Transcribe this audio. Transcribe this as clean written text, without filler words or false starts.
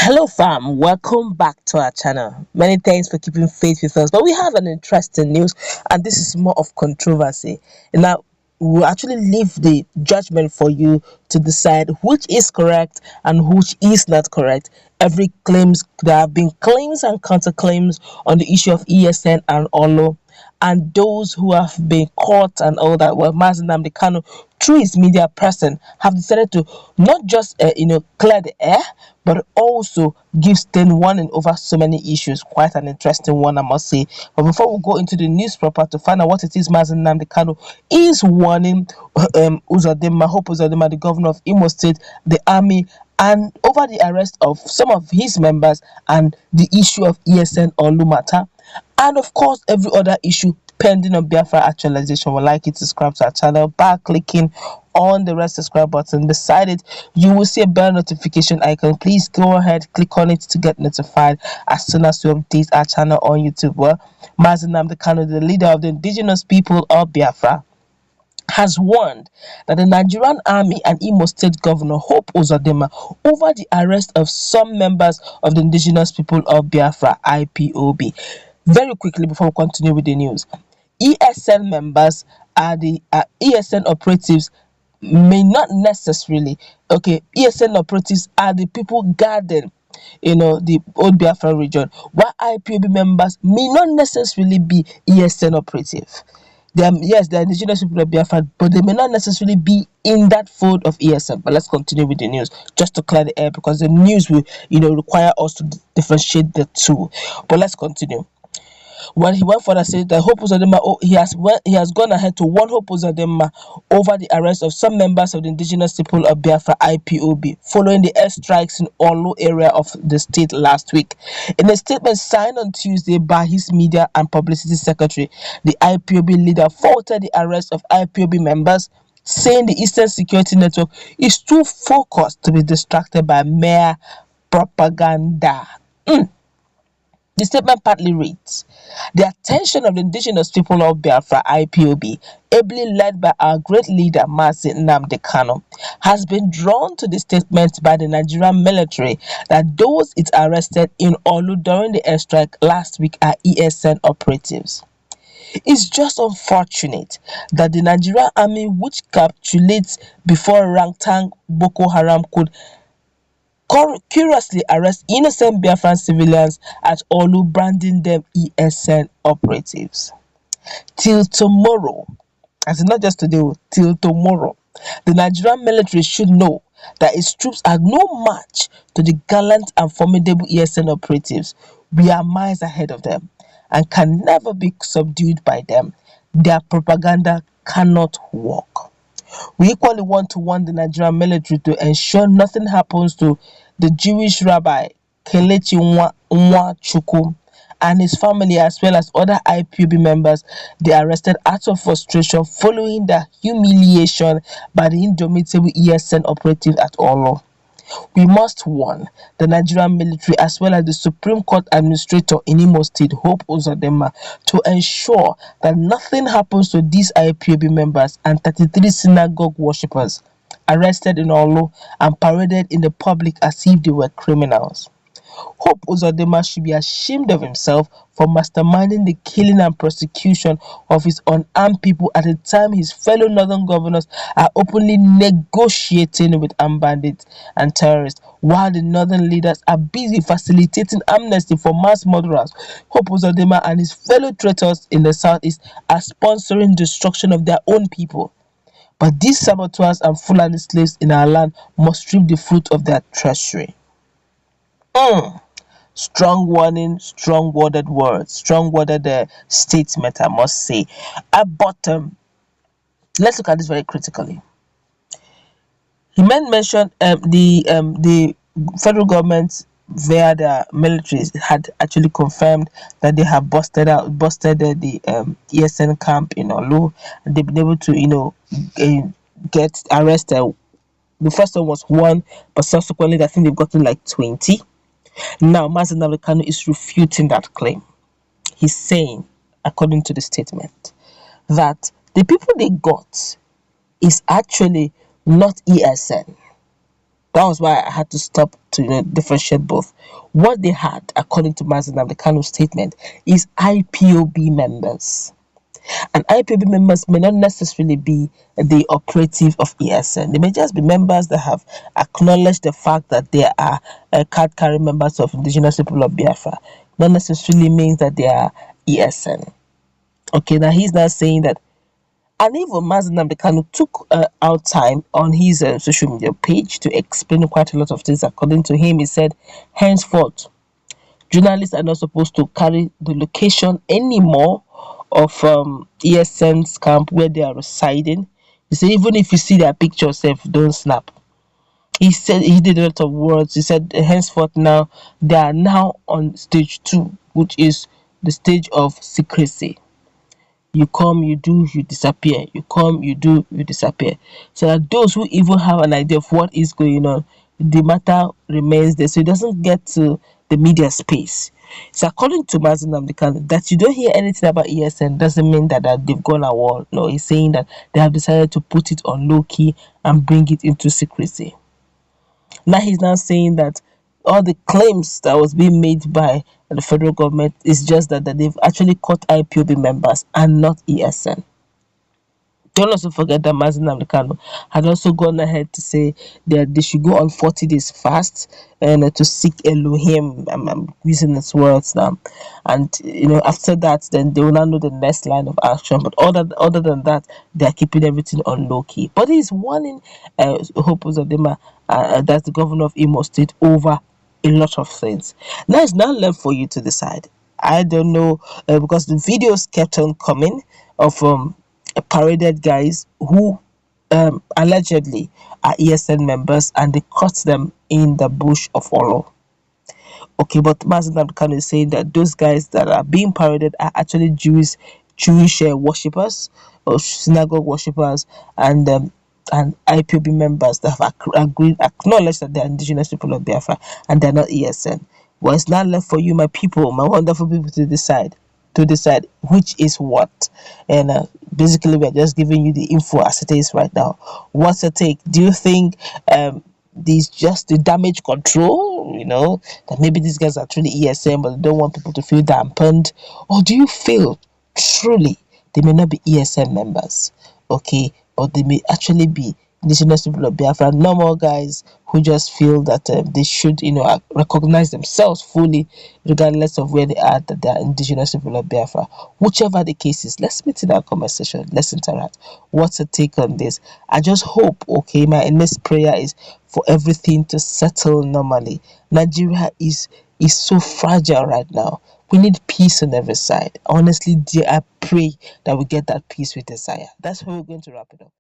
Hello fam, welcome back to our channel. Many thanks for keeping faith with us, but we have an interesting news and this is more of controversy. Now, we'll actually leave the judgment for you to decide which is correct and which is not correct. There have been claims and counterclaims on the issue of ESN and Olo, and those who have been caught and all that. Well, Nnamdi Kanu, through his media person, have decided to not just clear the air, but also give stern warning over so many issues. Quite an interesting one, I must say. But before we go into the news proper to find out what it is Nnamdi Kanu is warning Uzodinma, Hope Uzodinma, the governor of Imo State, the army, and over the arrest of some of his members and the issue of ESN or Lumata, and of course every other issue pending on Biafra actualization. Would like you to subscribe to our channel by clicking on the red subscribe button. Beside it, you will see a bell notification icon. Please go ahead, click on it to get notified as soon as we update our channel on YouTube. Well, Nnamdi Kanu, the leader of the indigenous people of Biafra, has warned that the Nigerian army and Imo State Governor Hope Uzodinma over the arrest of some members of the indigenous people of Biafra IPOB. Very quickly before we continue with the news, ESN members are the ESN operatives may not necessarily ESN operatives are the people guarding the old Biafra region, while IPOB members may not necessarily be ESN operative. Yes, they are indigenous people of Biafra, but they may not necessarily be in that fold of ESN. But let's continue with the news just to clear the air, because the news will require us to differentiate the two. But let's continue. When he went further, said that Hope Uzodinma, he has gone ahead to warn Hope Uzodinma over the arrest of some members of the indigenous people of Biafra IPOB following the airstrikes in Olu area of the state last week. In a statement signed on Tuesday by his media and publicity secretary, the IPOB leader faulted the arrest of IPOB members, saying the Eastern Security Network is too focused to be distracted by mere propaganda. The statement partly reads, "The attention of the indigenous people of Biafra IPOB, ably led by our great leader Nnamdi Kanu, has been drawn to the statement by the Nigerian military that those it arrested in Olu during the airstrike last week are ESN operatives. It's just unfortunate that the Nigerian army, which capitulates before Rangtang Boko Haram, could curiously arrest innocent Biafran civilians at Olu, branding them ESN operatives. Till tomorrow, as in not just today, till tomorrow, the Nigerian military should know that its troops are no match to the gallant and formidable ESN operatives. We are miles ahead of them and can never be subdued by them. Their propaganda cannot work. We equally want to warn the Nigerian military to ensure nothing happens to the Jewish rabbi Kelechi Nwachukwu and his family, as well as other IPOB members they arrested out of frustration following the humiliation by the indomitable ESN operative at Olo. We must warn the Nigerian military as well as the Supreme Court Administrator in Imo State, Hope Uzodinma, to ensure that nothing happens to these IPOB members and 33 synagogue worshippers arrested in Olo and paraded in the public as if they were criminals. Hope Uzodinma should be ashamed of himself for masterminding the killing and prosecution of his unarmed people at a time his fellow northern governors are openly negotiating with armed bandits and terrorists, while the northern leaders are busy facilitating amnesty for mass murderers. Hope Uzodinma and his fellow traitors in the southeast are sponsoring destruction of their own people. But these saboteurs and Fulani slaves in our land must reap the fruit of their treachery." Strong warning, strong worded words, strong worded statement, I must say. But let's look at this very critically. He mentioned the federal government via the military had actually confirmed that they have busted the ESN camp in Olu, and they've been able to get arrested. The first one was one, but subsequently I think they've gotten like 20. Now, Nnamdi Kanu is refuting that claim. He's saying, according to the statement, that the people they got is actually not ESN. That was why I had to stop to differentiate both. What they had, according to Nnamdi Kanu's statement, is IPOB members. And IPOB members may not necessarily be the operative of ESN. They may just be members that have acknowledged the fact that they are card carrying members of indigenous people of Biafra. Not necessarily means that they are ESN. Okay, now he's not saying that. And even Nnamdi Kanu took out time on his social media page to explain quite a lot of things. According to him, he said, henceforth, journalists are not supposed to carry the location anymore of ESN's camp where they are residing. He said, even if you see their picture, don't snap. He said he did a lot of words. He said, henceforth, now they are now on stage 2, which is the stage of secrecy. You come, you do, you disappear. You come, you do, you disappear. So that those who even have an idea of what is going on, the matter remains there. So it doesn't get to the media space. So according to Nnamdi Kanu, that you don't hear anything about ESN doesn't mean that they've gone a wall. No, he's saying that they have decided to put it on low key and bring it into secrecy. Now he's now saying that all the claims that was being made by the federal government is just that they've actually caught IPOB members and not ESN. Don't also forget that Nnamdi Kanu had also gone ahead to say that they should go on 40 days fast and to seek Elohim. I'm using his words now. And after that, then they will now know the next line of action. But other than that, they are keeping everything on low key. But he's warning Hope Uzodinma, that's the governor of Imo State, over a lot of things. Now it's not left for you to decide. I don't know because the videos kept on coming of paraded guys who allegedly are ESN members, and they caught them in the bush of Olo. Okay, but Nnamdi Kanu is saying that those guys that are being paraded are actually Jewish worshippers or synagogue worshippers, and IPOB members that have acknowledged that they are indigenous people of Biafra and they're not ESN. Well, it's not left for you, my people, my wonderful people, to decide which is what. And basically we're just giving you the info as it is right now. What's your take? Do you think these just the damage control, that maybe these guys are truly ESM but they don't want people to feel dampened? Or do you feel truly they may not be ESM members, okay, but they may actually be indigenous people of Biafra, normal guys who just feel that they should, recognize themselves fully, regardless of where they are, that they are indigenous people of Biafra? Whichever the case is, let's meet in our conversation. Let's interact. What's your take on this? I just hope, okay, my earnest prayer is for everything to settle normally. Nigeria is so fragile right now. We need peace on every side. Honestly, dear, I pray that we get that peace we desire. That's how we're going to wrap it up.